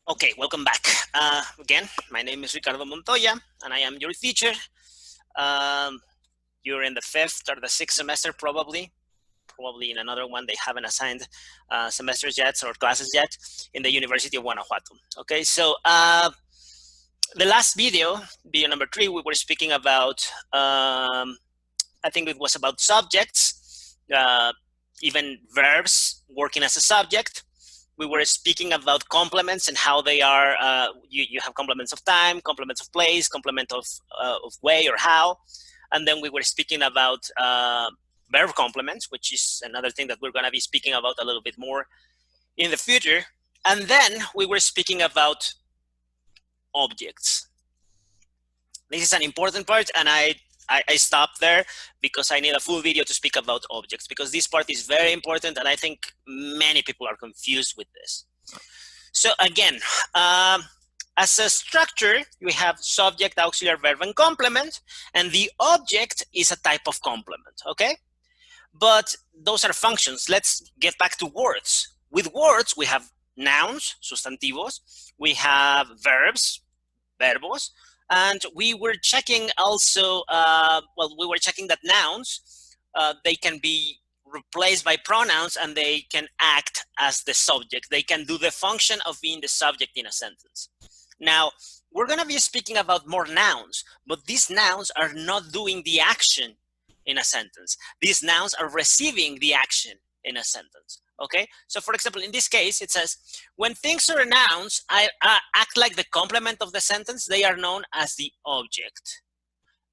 Okay, welcome back. Again, my name is Ricardo Montoya, and I am your teacher. You're in the 5th or the 6th semester, probably in another one. They haven't assigned semesters yet or classes yet in the University of Guanajuato. Okay, so the last video number 3, we were speaking about, I think it was about subjects, even verbs working as a subject. We were speaking about complements and how they are, you have complements of time, complements of place, complement of way or how. And then we were speaking about verb complements, which is another thing that we're going to be speaking about a little bit more in the future. And then we were speaking about objects. This is an important part, and I stopped there because I need a full video to speak about objects, because this part is very important, and I think many people are confused with this. So again, as a structure, we have subject, auxiliary, verb, and complement, and the object is a type of complement, okay? But those are functions. Let's get back to words. With words, we have nouns, sustantivos, we have verbs, verbos, and we were checking also, we were checking that nouns, they can be replaced by pronouns and they can act as the subject. They can do the function of being the subject in a sentence. Now, we're going to be speaking about more nouns, but these nouns are not doing the action in a sentence. These nouns are receiving the action in a sentence. Okay, so for example, in this case, it says, when things are nouns, act like the complement of the sentence, they are known as the object.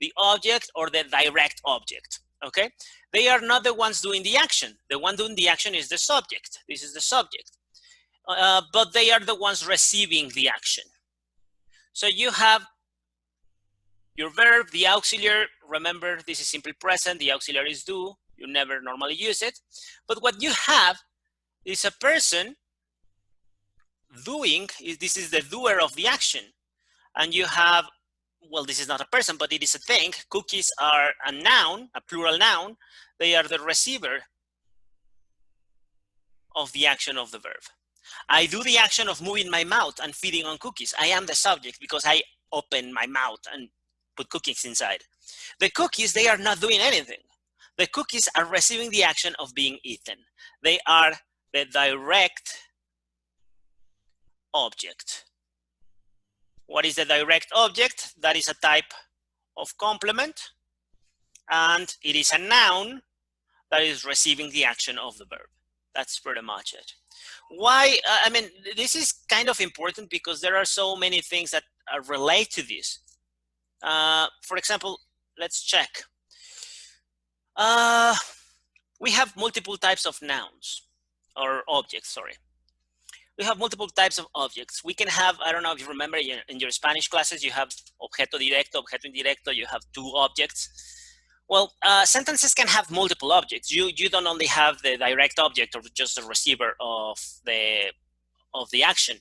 The object or the direct object, okay? They are not the ones doing the action. The one doing the action is the subject. This is the subject. But they are the ones receiving the action. So you have your verb, the auxiliary. Remember, this is simple present. The auxiliary is do. You never normally use it. But what you have is a person doing, this is the doer of the action. And you have, well, this is not a person, but it is a thing. Cookies are a noun, a plural noun. They are the receiver of the action of the verb. I do the action of moving my mouth and feeding on cookies. I am the subject because I open my mouth and put cookies inside. The cookies, they are not doing anything. The cookies are receiving the action of being eaten. They are the direct object. What is the direct object? That is a type of complement, and it is a noun that is receiving the action of the verb. That's pretty much it. Why? I mean, this is kind of important because there are so many things that relate to this. For example, let's check. We have multiple types of nouns. Or objects, sorry. We have multiple types of objects. We can have, I don't know if you remember in your Spanish classes, you have objeto directo, objeto indirecto, you have 2 objects. Well, sentences can have multiple objects. You don't only have the direct object or just the receiver of the action.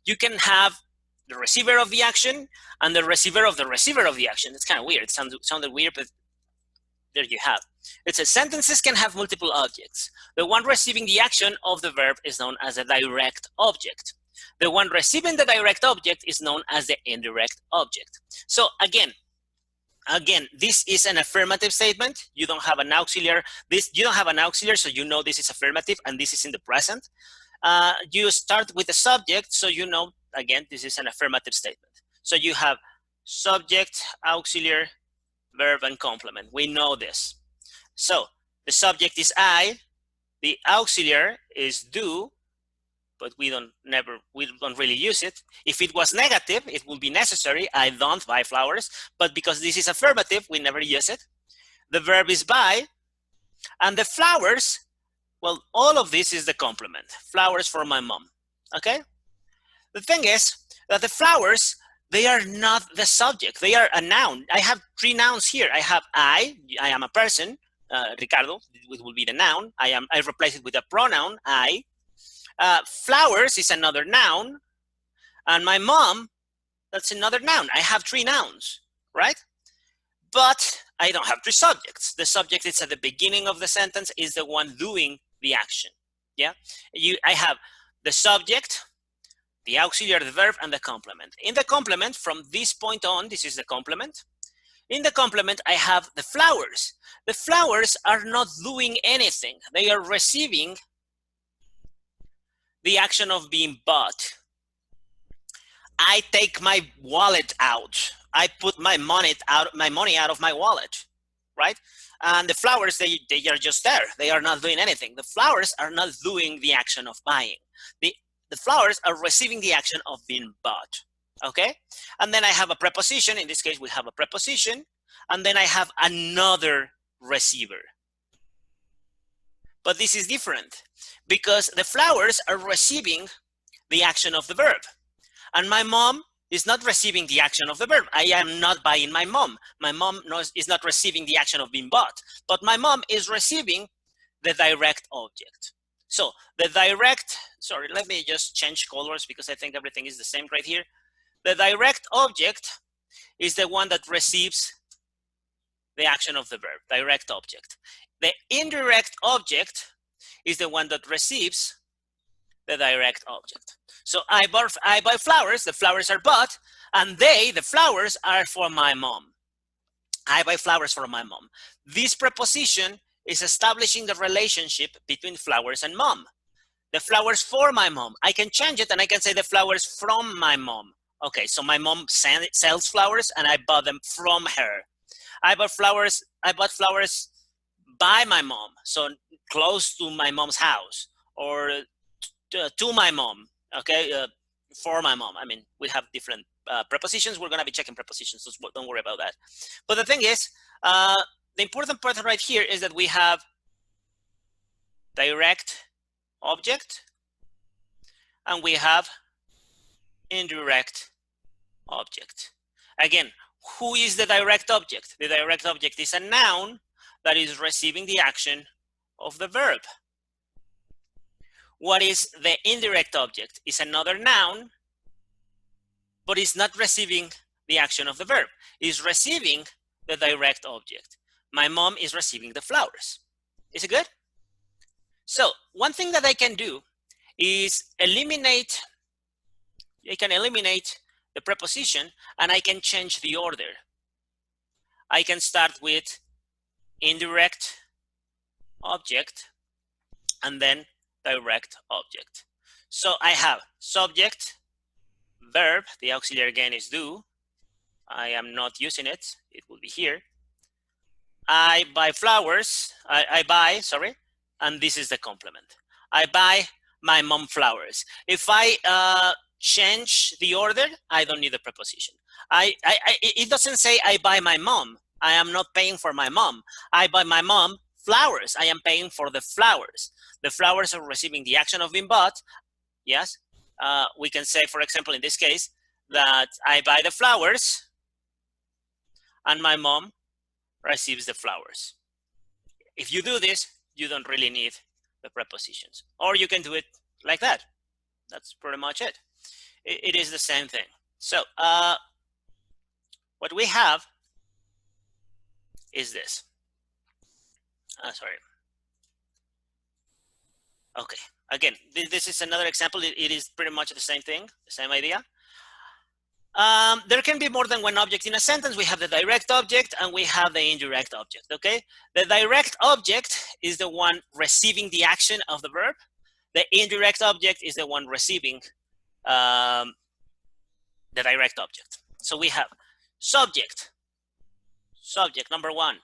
You can have the receiver of the action and the receiver of the action. It's kind of weird. It sounded weird, but there you have. It says sentences can have multiple objects. The one receiving the action of the verb is known as a direct object. The one receiving the direct object is known as the indirect object. So again, this is an affirmative statement. You don't have an auxiliary. You don't have an auxiliary, so you know this is affirmative, and this is in the present. You start with the subject, so you know, again, this is an affirmative statement. So you have subject, auxiliary, verb, and complement. We know this. So the subject is I, the auxiliary is do, but we don't really use it. If it was negative, it would be necessary. I don't buy flowers, but because this is affirmative, we never use it. The verb is buy, and the flowers, well, all of this is the complement. Flowers for my mom, okay? The thing is that the flowers, they are not the subject. They are a noun. I have 3 nouns here. I have I am a person, Ricardo, it will be the noun. I replace it with a pronoun, I. Flowers is another noun. And my mom, that's another noun. I have 3 nouns, right? But I don't have 3 subjects. The subject is at the beginning of the sentence, is the one doing the action. Yeah, I have the subject, the auxiliary, the verb, and the complement. In the complement, from this point on, this is the complement. In the complement, I have the flowers. The flowers are not doing anything. They are receiving the action of being bought. I take my wallet out. I put my money out of my wallet, right? And the flowers, they are just there. They are not doing anything. The flowers are not doing the action of buying. The flowers are receiving the action of being bought, okay? And then I have a preposition. In this case, we have a preposition. And then I have another receiver. But this is different because the flowers are receiving the action of the verb. And my mom is not receiving the action of the verb. I am not buying my mom. My mom is not receiving the action of being bought. But my mom is receiving the direct object. So the direct, sorry, let me just change colors because I think everything is the same right here. The direct object is the one that receives the action of the verb, direct object. The indirect object is the one that receives the direct object. So I buy flowers, the flowers are bought, and the flowers are for my mom. I buy flowers for my mom. This preposition is establishing the relationship between flowers and mom. The flowers for my mom. I can change it and I can say the flowers from my mom. Okay, so my mom sells flowers and I bought them from her. I bought flowers by my mom, so close to my mom's house, or to my mom, okay, for my mom. I mean, we have different prepositions. We're going to be checking prepositions, so don't worry about that. But the thing is, the important part right here is that we have direct object and we have indirect object. Again, who is the direct object? The direct object is a noun that is receiving the action of the verb. What is the indirect object? It's another noun, but it's not receiving the action of the verb. It's receiving the direct object. My mom is receiving the flowers. Is it good? So one thing that I can do is eliminate the preposition and I can change the order. I can start with indirect object and then direct object. So I have subject, verb, the auxiliary again is do. I am not using it, it will be here. I buy flowers, I buy, and this is the complement. I buy my mom flowers. If I change the order, I don't need the preposition. It doesn't say I buy my mom. I am not paying for my mom. I buy my mom flowers. I am paying for the flowers. The flowers are receiving the action of being bought. Yes. We can say, for example, in this case, that I buy the flowers and my mom receives the flowers. If you do this, you don't really need the prepositions. Or you can do it like that. That's pretty much it. It is the same thing. So what we have is this. Sorry. Okay. Again, this is another example. It is pretty much the same thing, the same idea. There can be more than one object in a sentence. We have the direct object and we have the indirect object, okay? The direct object is the one receiving the action of the verb. The indirect object is the one receiving the direct object. So we have subject number one,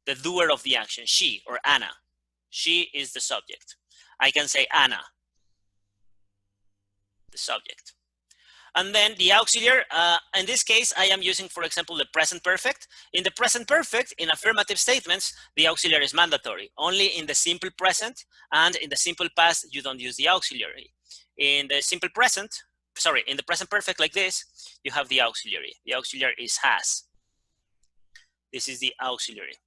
the doer of the action, she or Anna. She is the subject. I can say Anna, the subject. And then the auxiliary, in this case, I am using, for example, the present perfect. In the present perfect, in affirmative statements, the auxiliary is mandatory. Only in the simple present and in the simple past, you don't use the auxiliary. In the simple present, in the present perfect like this, you have the auxiliary. The auxiliary is has. This is the auxiliary.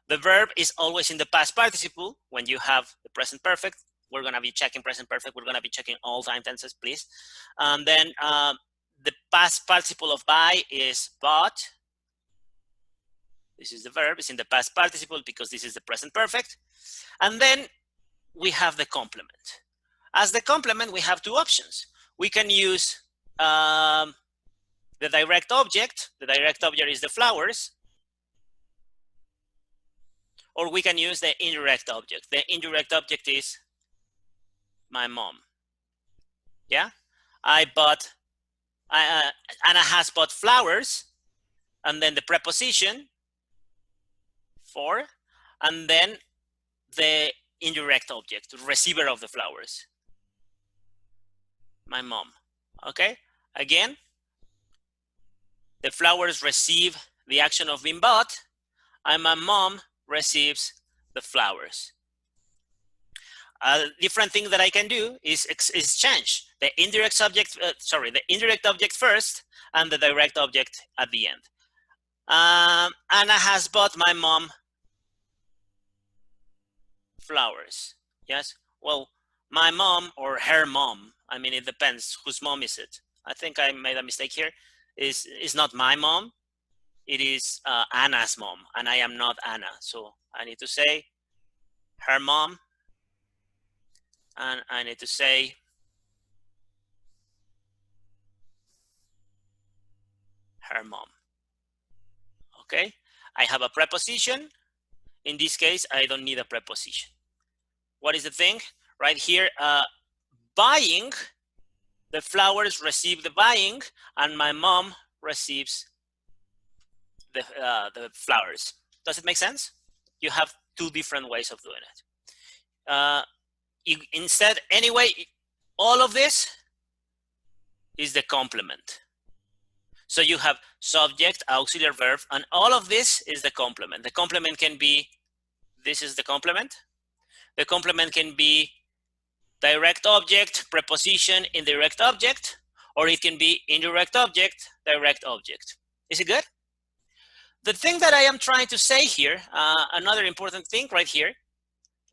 The verb is always in the past participle. When you have the present perfect, we're going to be checking present perfect. We're going to be checking all time tenses, please. And then the past participle of buy is bought. This is the verb. It's in the past participle because this is the present perfect. And then we have the complement. As the complement, we have two options. we can use the direct object. The direct object is the flowers. Or we can use the indirect object. The indirect object is my mom. Yeah? Anna has bought flowers, and then the preposition for, and then the indirect object, receiver of the flowers. My mom. Okay? Again, the flowers receive the action of being bought, and my mom receives the flowers. A different thing that I can do is change the indirect subject, the indirect object first and the direct object at the end. Anna has bought my mom flowers. Yes, well, my mom or her mom, I mean, it depends whose mom is it. I think I made a mistake here. Is not my mom, it is Anna's mom, and I am not Anna, so I need to say her mom, and I need to say her mom. Okay, I have a preposition. In this case, I don't need a preposition. What is the thing? Right here, buying, the flowers receive the buying, and my mom receives the flowers. Does it make sense? You have two different ways of doing it. Instead, anyway, all of this is the complement. So you have subject, auxiliary verb, and all of this is the complement. The complement can be, this is the complement. The complement can be direct object, preposition, indirect object, or it can be indirect object, direct object. Is it good? The thing that I am trying to say here, another important thing right here,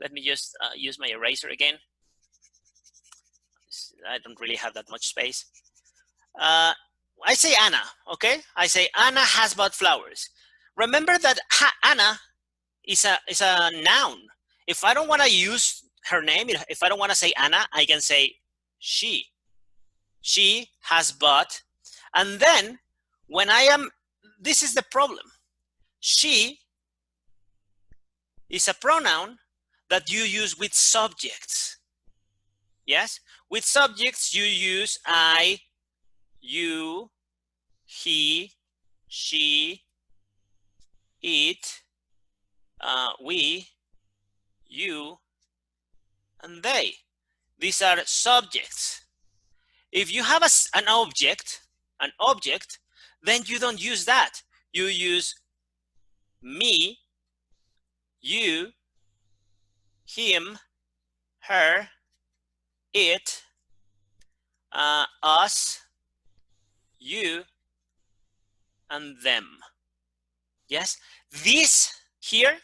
let me just use my eraser again. I don't really have that much space. I say Anna, okay? I say Anna has bought flowers. Remember that Anna is a noun. If I don't want to use her name, if I don't want to say Anna, I can say she. She has bought. And then when I am, this is the problem. She is a pronoun that you use with subjects. Yes? With subjects, you use I, you, he, she, it, we, you, and they. These are subjects. If you have an object, then you don't use that. You use me, you, him, her, it, us, you, and them. Yes, these here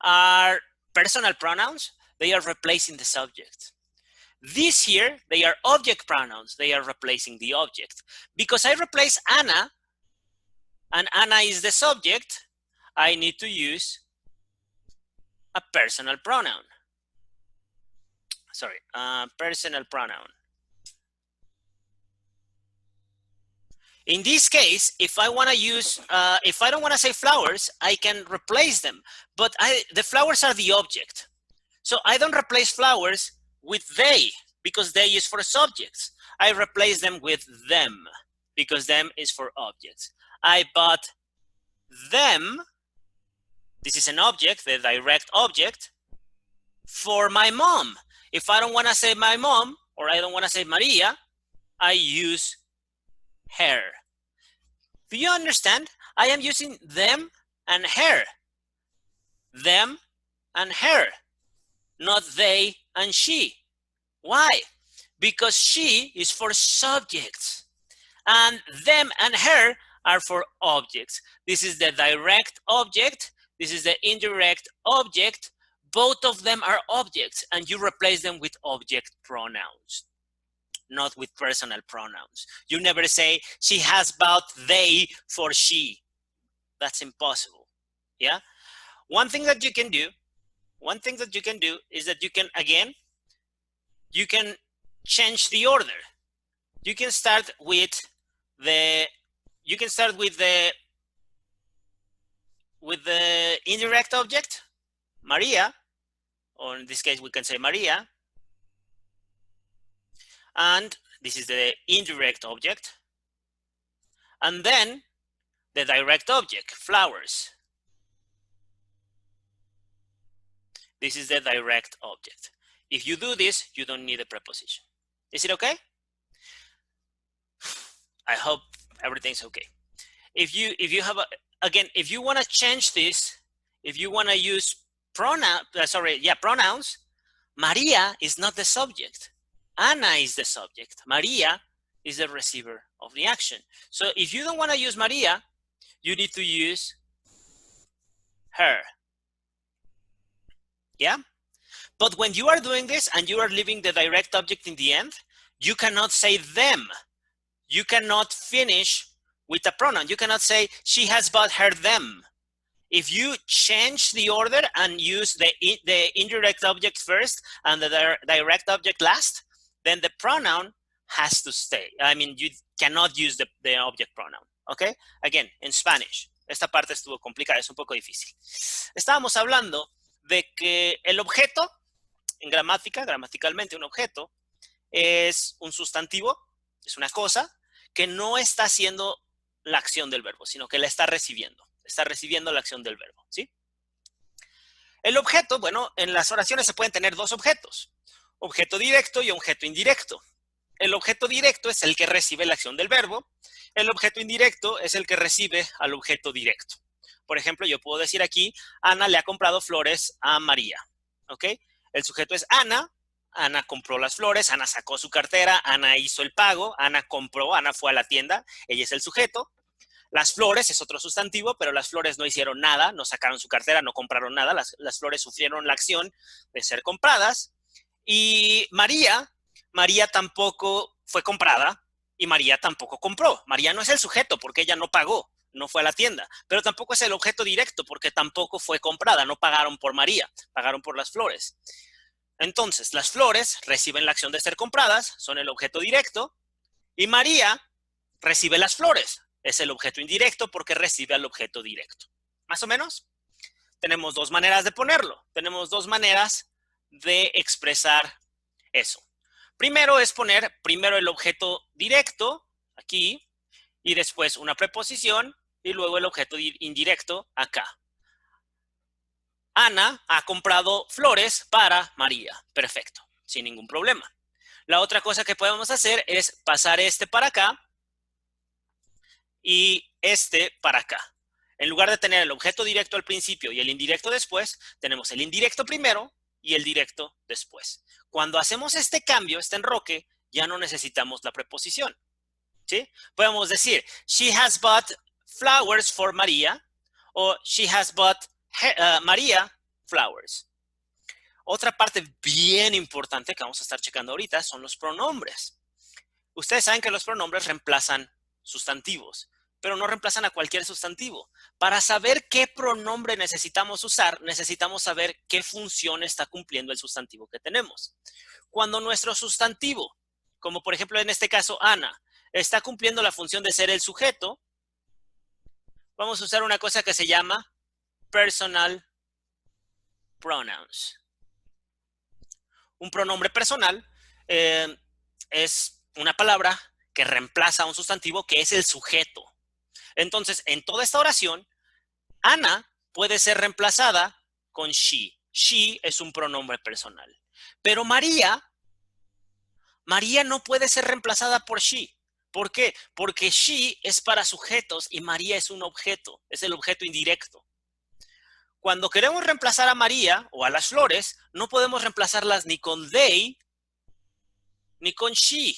are personal pronouns. They are replacing the subject. These here, they are object pronouns. They are replacing the object. Because I replace Anna, and Anna is the subject, I need to use a personal pronoun. Sorry, personal pronoun. In this case, if I want to use, if I don't want to say flowers, I can replace them. But the flowers are the object. So I don't replace flowers with they, because they is for subjects. I replace them with them, because them is for objects. I bought them, this is an object, the direct object, for my mom. If I don't want to say my mom, or I don't want to say Maria, I use her. Do you understand? I am using them and her. Them and her, not they and she. Why? Because she is for subjects, and them and her are for objects. This is the direct object. This is the indirect object. Both of them are objects, and you replace them with object pronouns, not with personal pronouns. You never say, she has bought they for she. That's impossible. Yeah? One thing that you can do is that you can, again, you can change the order. you can start with the indirect object, Maria, or in this case we can say Maria, and this is the indirect object, and then the direct object, flowers. This is the direct object. If you do this, you don't need a preposition. Is it okay? I hope everything's okay. If you have again, if you want to change this, if you want to use pronouns, Maria is not the subject. Ana is the subject. Maria is the receiver of the action. So if you don't want to use Maria, you need to use her. Yeah? But when you are doing this and you are leaving the direct object in the end, you cannot say them. You cannot finish with a pronoun. You cannot say she has bought her them. If you change the order and use the indirect object first and the direct object last, then the pronoun has to stay. I mean, you cannot use the object pronoun. Okay? Again, in Spanish. Esta parte estuvo complicada, es un poco difícil. Estábamos hablando de que el objeto, en gramaticalmente un objeto, es un sustantivo, es una cosa que no está haciendo la acción del verbo, sino que la está recibiendo. Está recibiendo la acción del verbo, ¿sí? El objeto, bueno, en las oraciones se pueden tener dos objetos, objeto directo y objeto indirecto. El objeto directo es el que recibe la acción del verbo, el objeto indirecto es el que recibe al objeto directo. Por ejemplo, yo puedo decir aquí, Ana le ha comprado flores a María, ¿ok? El sujeto es Ana, Ana compró las flores, Ana sacó su cartera, Ana hizo el pago, Ana compró, Ana fue a la tienda, ella es el sujeto. Las flores es otro sustantivo, pero las flores no hicieron nada, no sacaron su cartera, no compraron nada, las flores sufrieron la acción de ser compradas. Y María tampoco fue comprada y María tampoco compró. María no es el sujeto porque ella no pagó, no fue a la tienda, pero tampoco es el objeto directo porque tampoco fue comprada, no pagaron por María, pagaron por las flores. Entonces, las flores reciben la acción de ser compradas, son el objeto directo, y María recibe las flores, es el objeto indirecto porque recibe al objeto directo. ¿Más o menos? Tenemos dos maneras de ponerlo, tenemos dos maneras de expresar eso. Primero es poner primero el objeto directo, aquí, y después una preposición, y luego el objeto indirecto, acá. Ana ha comprado flores para María. Perfecto, sin ningún problema. La otra cosa que podemos hacer es pasar este para acá y este para acá. En lugar de tener el objeto directo al principio y el indirecto después, tenemos el indirecto primero y el directo después. Cuando hacemos este cambio, este enroque, ya no necesitamos la preposición, ¿sí? Podemos decir, she has bought flowers for Maria, o she has bought Maria flowers. Otra parte bien importante que vamos a estar checando ahorita son los pronombres. Ustedes saben que los pronombres reemplazan sustantivos, pero no reemplazan a cualquier sustantivo. Para saber qué pronombre necesitamos usar, necesitamos saber qué función está cumpliendo el sustantivo que tenemos. Cuando nuestro sustantivo, como por ejemplo en este caso Ana, está cumpliendo la función de ser el sujeto, vamos a usar una cosa que se llama personal pronouns. Un pronombre personal es una palabra que reemplaza a un sustantivo que es el sujeto. Entonces, en toda esta oración, Ana puede ser reemplazada con she. She es un pronombre personal. Pero María no puede ser reemplazada por she. ¿Por qué? Porque she es para sujetos y María es un objeto, es el objeto indirecto. Cuando queremos reemplazar a María o a las flores, no podemos reemplazarlas ni con they ni con she,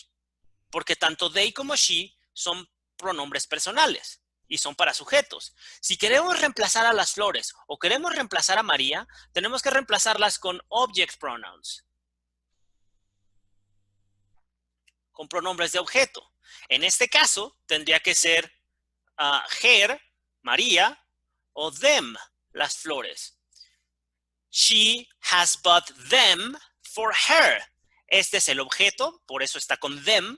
porque tanto they como she son pronombres personales y son para sujetos. Si queremos reemplazar a las flores o queremos reemplazar a María, tenemos que reemplazarlas con object pronouns, con pronombres de objeto. En este caso, tendría que ser her, María, o them, las flores. She has bought them for her. Este es el objeto, por eso está con them.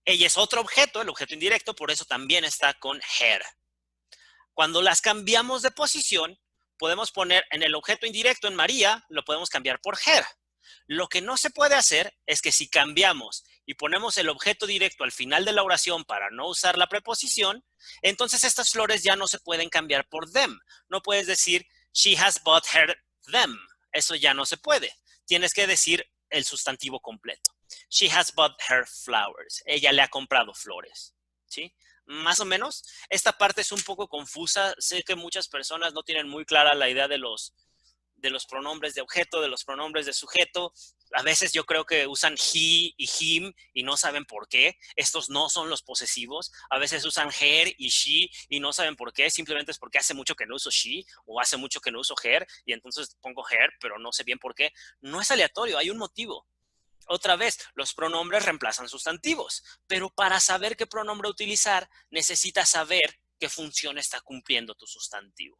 Ella es otro objeto, el objeto indirecto, por eso también está con her. Cuando las cambiamos de posición, podemos poner en el objeto indirecto, en María, lo podemos cambiar por her. Lo que no se puede hacer es que si cambiamos y ponemos el objeto directo al final de la oración para no usar la preposición, entonces estas flores ya no se pueden cambiar por them. No puedes decir, she has bought her them. Eso ya no se puede. Tienes que decir el sustantivo completo. She has bought her flowers. Ella le ha comprado flores. ¿Sí? Más o menos. Esta parte es un poco confusa. Sé que muchas personas no tienen muy clara la idea de los pronombres de objeto, de los pronombres de sujeto. A veces yo creo que usan he y him y no saben por qué. Estos no son los posesivos. A veces usan her y she y no saben por qué. Simplemente es porque hace mucho que no uso she o hace mucho que no uso her y entonces pongo her, pero no sé bien por qué. No es aleatorio, hay un motivo. Otra vez, los pronombres reemplazan sustantivos, pero para saber qué pronombre utilizar, necesitas saber qué función está cumpliendo tu sustantivo.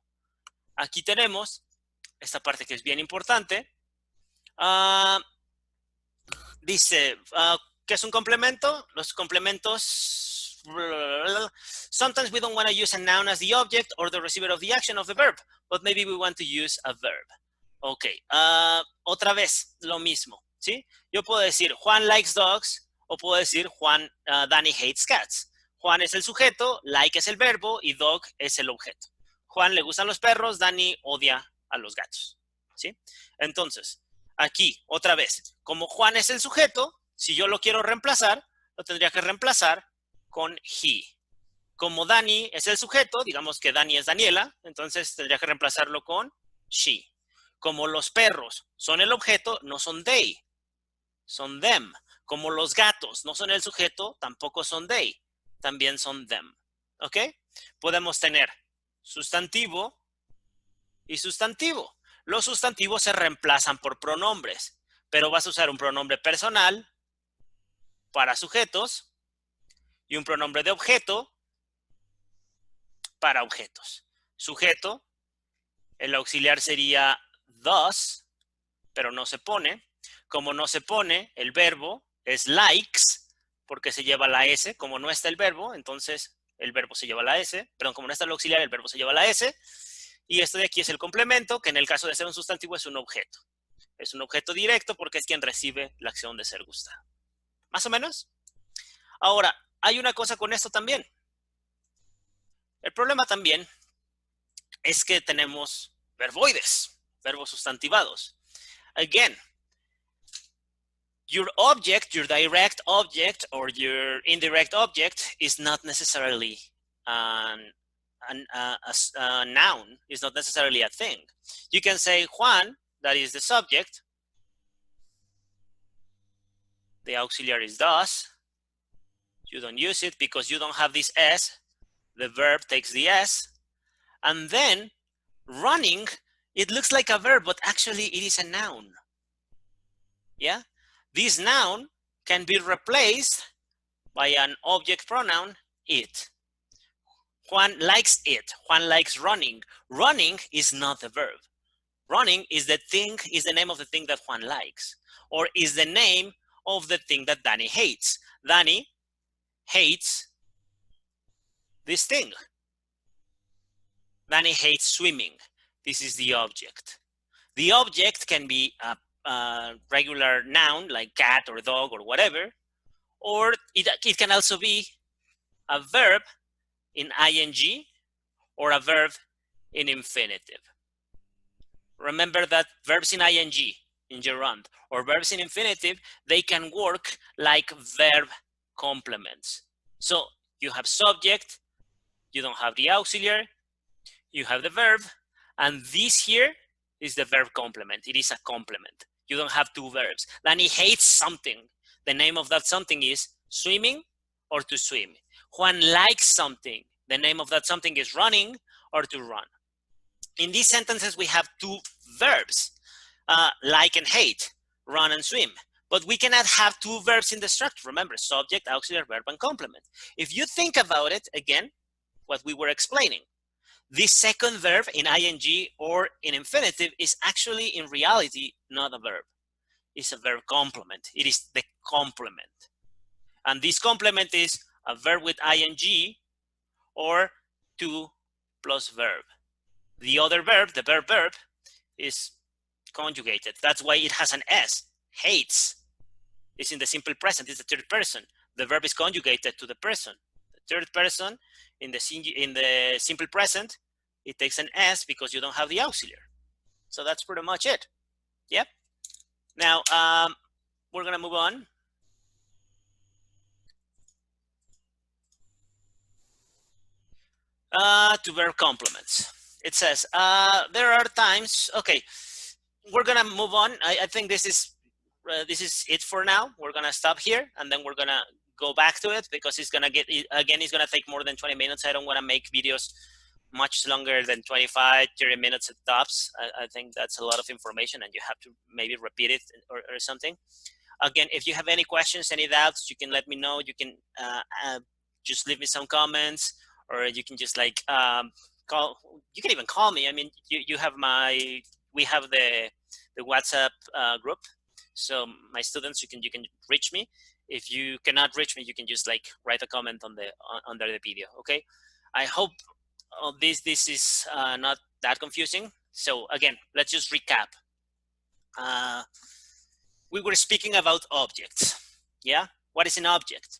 Aquí tenemos esta parte que es bien importante. Dice, ¿qué es un complemento? Los complementos, sometimes we don't want to use a noun as the object or the receiver of the action of the verb, but maybe we want to use a verb. Ok, otra vez, lo mismo, ¿sí? Yo puedo decir, Juan likes dogs, o puedo decir, Danny hates cats. Juan es el sujeto, like es el verbo, y dog es el objeto. Juan le gustan los perros, Danny odia a los gatos, ¿sí? Entonces, aquí, otra vez, como Juan es el sujeto, si yo lo quiero reemplazar, lo tendría que reemplazar con he. Como Danny es el sujeto, digamos que Danny es Daniela, entonces tendría que reemplazarlo con she. Como los perros son el objeto, no son they, son them. Como los gatos no son el sujeto, tampoco son they, también son them. ¿Ok? Podemos tener sustantivo y sustantivo. Los sustantivos se reemplazan por pronombres, pero vas a usar un pronombre personal para sujetos y un pronombre de objeto para objetos. Sujeto, el auxiliar sería thus, pero no se pone. Como no se pone, el verbo es likes, porque se lleva la S. Como no está el verbo, entonces el verbo se lleva la S. Perdón, como no está el auxiliar, el verbo se lleva la S. Y esto de aquí es el complemento, que en el caso de ser un sustantivo es un objeto. Es un objeto directo porque es quien recibe la acción de ser gustado. ¿Más o menos? Ahora, hay una cosa con esto también. El problema también es que tenemos verboides, verbos sustantivados. Again, your object, your direct object, or your indirect object is not necessarily a noun, is not necessarily a thing. You can say Juan, that is the subject. The auxiliary is does. You don't use it because you don't have this S. The verb takes the S. And then running, it looks like a verb, but actually it is a noun. Yeah? This noun can be replaced by an object pronoun, it. Juan likes it. Juan likes running. Running is not the verb. Running is the thing, is the name of the thing that Juan likes, or is the name of the thing that Danny hates. Danny hates this thing. Danny hates swimming. This is the object. The object can be a regular noun like cat or dog or whatever, or it can also be a verb in ing or a verb in infinitive. Remember that verbs in ing, in gerund, or verbs in infinitive, they can work like verb complements. So you have subject, you don't have the auxiliary, you have the verb, and this here is the verb complement. It is a complement. You don't have two verbs. Danny hates something. The name of that something is swimming or to swim. Juan likes something. The name of that something is running or to run. In these sentences, we have two verbs, like and hate, run and swim. But we cannot have two verbs in the structure. Remember, subject, auxiliary, verb, and complement. If you think about it, again, what we were explaining, this second verb in ing or in infinitive is actually, in reality, not a verb. It's a verb complement. It is the complement. And this complement is a verb with ing or to plus verb. The other verb, the verb, is conjugated. That's why it has an S. Hates. It's in the simple present. It's the third person. The verb is conjugated to the person. The third person in the simple present, it takes an S because you don't have the auxiliary. So that's pretty much it. Yep. Now we're gonna move on. To verb complements. It says there are times. Okay, we're gonna move on. I think this is it for now. We're gonna stop here and then we're gonna go back to it because it's gonna get again. It's gonna take more than 20 minutes. I don't want to make videos much longer than 25, 30 minutes at tops. I think that's a lot of information and you have to maybe repeat it or something. Again, if you have any questions, any doubts, you can let me know. You can just leave me some comments, or you can just like call. You can even call me. I mean, you have we have the WhatsApp group. So my students, you can reach me. If you cannot reach me, you can just like write a comment on under the video. Okay. I hope this is not that confusing. So again, let's just recap. We were speaking about objects. Yeah. What is an object?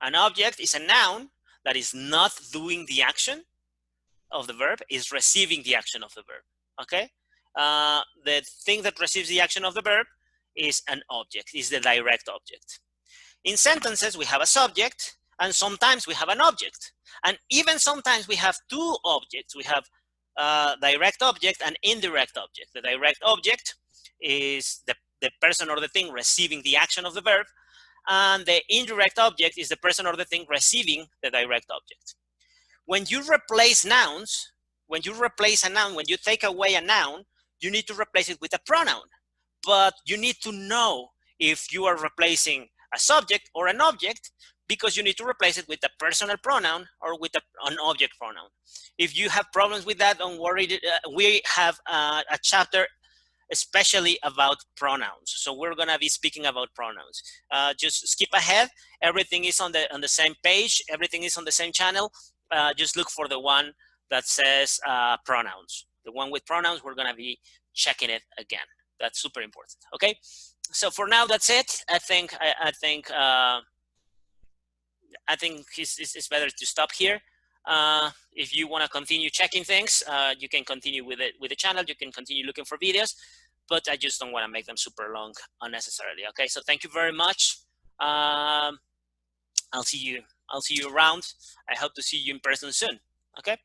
An object is a noun that is not doing the action of the verb, is receiving the action of the verb. Okay. The thing that receives the action of the verb is an object, is the direct object. In sentences, we have a subject, and sometimes we have an object. And even sometimes we have two objects. We have direct object and indirect object. The direct object is the person or the thing receiving the action of the verb, and the indirect object is the person or the thing receiving the direct object. When you replace nouns, when you replace a noun, when you take away a noun, you need to replace it with a pronoun. But you need to know if you are replacing a subject or an object, because you need to replace it with a personal pronoun or with an object pronoun. If you have problems with that, don't worry. We have a chapter especially about pronouns. So we're gonna be speaking about pronouns. Just skip ahead. Everything is on the same page. Everything is on the same channel. Just look for the one that says pronouns. The one with pronouns, we're gonna be checking it again. That's super important. Okay. So for now, that's it. I think it's better to stop here. If you want to continue checking things, you can continue with the channel. You can continue looking for videos, but I just don't want to make them super long unnecessarily. Okay, so thank you very much. I'll see you around. I hope to see you in person soon. Okay.